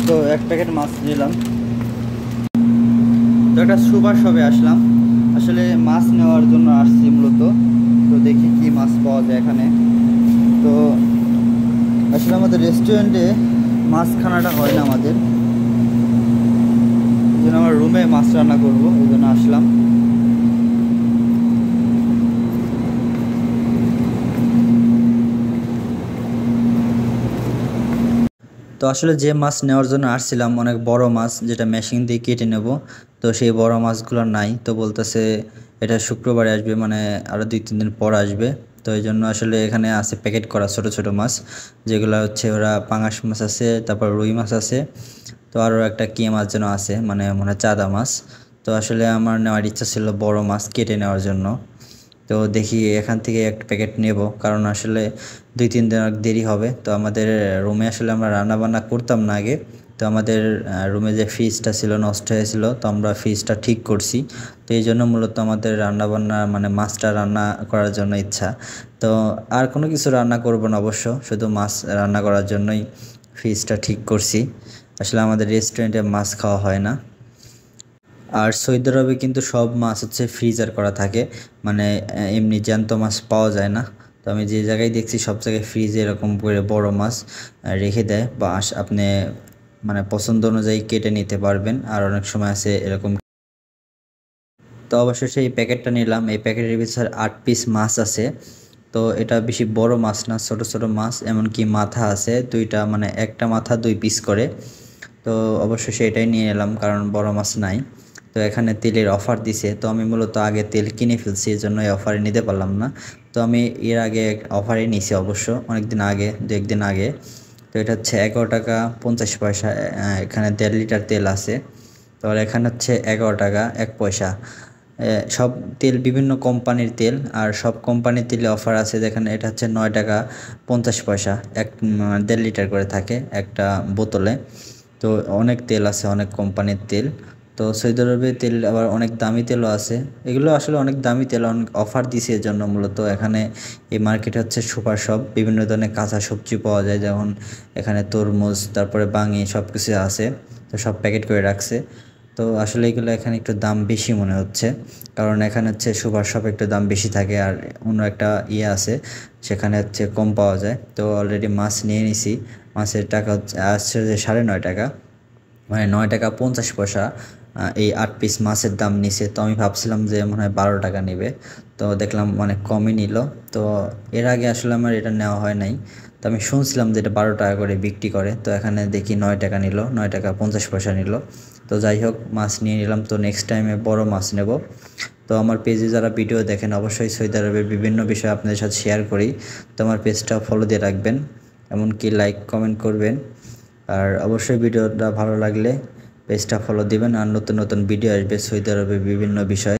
তো এক প্যাকেট মাছ নিলাম। তো একটা সুপার শপে আসলাম, আসলে মাছ নেওয়ার জন্য আসছি মূলত। তো দেখি কি মাছ পাওয়া যায় এখানে। তো আসলে আমাদের রেস্টুরেন্টে মাছ খানাটা হয় না আমাদের, এই জন্য আমার রুমে মাছ রান্না করবো, এই জন্য আসলাম। তো আসলে যে মাছ নেওয়ার জন্য আসছিলাম অনেক বড় মাছ, যেটা মেশিন দিয়ে কেটে নেব। তো সেই বড় মাছগুলো নাই, তো বলতেছে এটা শুক্রবারে আসবে, মানে আরও 2-3 দিন পর আসবে। তো এই জন্য আসলে এখানে আছে প্যাকেট করা ছোট ছোট মাছ, যেগুলো হচ্ছে ওরা পাঙাশ মাছ আছে, তারপর রুই মাছ আছে, তো আরও একটা কি মাছ যেন আছে, মানে মনে হয় চাদা মাছ। তো আসলে আমার নেওয়ার ইচ্ছা ছিল বড় মাছ কেটে নেওয়ার জন্য। তো দেখি এখান থেকে একটা প্যাকেট নেব, কারণ আসলে 2-3 দিন আর দেরি হবে। তো আমাদের রুমে আসলে আমরা রান্না বান্না করতাম না আগে। তো আমাদের রুমে যে ফ্রিজটা ছিল নষ্ট হয়েছিল, তো আমরা ফ্রিজটা ঠিক করছি। তো এই জন্য মূলত আমাদের রান্না বান্না মানে মাছটা রান্না করার জন্য ইচ্ছা। তো আর কোনো কিছু রান্না করব না অবশ্য, শুধু মাছ রান্না করার জন্যই ফ্রিজটা ঠিক করছি। আসলে আমাদের রেস্টুরেন্টে মাছ খাওয়া হয় না। আর সৌদি আরবে কিন্তু সব মাছ হচ্ছে ফ্রিজার করা থাকে, মানে এমনি জ্যান্ত মাছ পাওয়া যায় না। তো আমি যে জায়গায় দেখছি সব জায়গায় ফ্রিজে এরকম করে বড় মাছ রেখে দেয়, বা আপনি মানে পছন্দ অনুযায়ী কেটে নিতে পারবেন। আর অনেক সময় আছে এরকম। তো অবশেষে এই প্যাকেটটা নিলাম, এই প্যাকেটের ভিতরে 8 পিস মাছ আছে। তো এটা বেশি বড় মাছ না, ছোট ছোট মাছ, এমনকি মাথা আছে 2টা, মানে একটা মাথা 2 পিস করে। তো অবশ্যই সেটাই নিয়ে এলাম, কারণ বড় মাছ নাই। তো এখানে তেলের অফার দিছে, তো আমি মূলত আগে তেল কিনে ফেলছি, এই জন্য এই অফারে নিতে পারলাম না। তো আমি এর আগে অফারে নিছি অবশ্য, অনেক দিন আগে, 2-1 দিন আগে। তো এটা হচ্ছে 11 টাকা 50 পয়সা। এখানে 1.5 লিটার তেল আছে। তো আর এখানে হচ্ছে 11 টাকা 1 পয়সা। সব তেল বিভিন্ন কোম্পানির তেল, আর সব কোম্পানির তেলে অফার আছে। যেখানে এটা হচ্ছে 9 টাকা 50 পয়সা, 1.5 লিটার করে থাকে একটা বোতলে। তো অনেক তেল আছে, অনেক কোম্পানির তেল। তো সৌদি আরবে তেল আবার অনেক দামি তেলও আছে। এগুলো আসলে অনেক দামি তেল, অনেক অফার দিছে এর জন্য মূলত এখানে। এই মার্কেটে হচ্ছে সুপার শপ, বিভিন্ন ধরনের কাঁচা সবজি পাওয়া যায়, যেমন এখানে তরমুজ, তারপরে বাঙি, সব কিছু আছে। তো সব প্যাকেট করে রাখছে। তো আসলে এগুলো এখানে একটু দাম বেশি মনে হচ্ছে, কারণ এখানে হচ্ছে সুপার শপ একটু দাম বেশি থাকে, আর অন্য একটা ইয়ে আছে সেখানে হচ্ছে কম পাওয়া যায়। তো অলরেডি মাছ নিয়ে নিছি। মাছের টাকা হচ্ছে আসছে যে 9.5 টাকা, মানে 9 টাকা 50 পয়সা। এই 8 পিস মাছের দাম নিছে। তো আমি ভাবছিলাম যে মনে হয় 12 টাকা নেবে, তো দেখলাম অনেক কমই নিল। তো এর আগে আসলে আমার এটা নেওয়া হয় নাই। তো আমি শুনছিলাম যে এটা 12 টাকা করে বিক্রি করে, তো এখানে দেখি 9 টাকা নিল, 9 টাকা 50 পয়সা নিল। তো যাই হোক, মাছ নিয়ে নিলাম। তো নেক্সট টাইমে বড় মাছ নেব। তো আমার পেজে যারা ভিডিও দেখেন, অবশ্যই সৌদি আরবের বিভিন্ন বিষয় আপনাদের সাথে শেয়ার করি। তো আমার পেজটা ফলো দিয়ে রাখবেন, এমনকি লাইক কমেন্ট করবেন। আর অবশ্যই ভিডিওটা ভালো লাগলে পেজটা ফলো দিবেন, আর নতুন নতুন ভিডিও আসবে সৌদি আরবের বিভিন্ন বিষয়।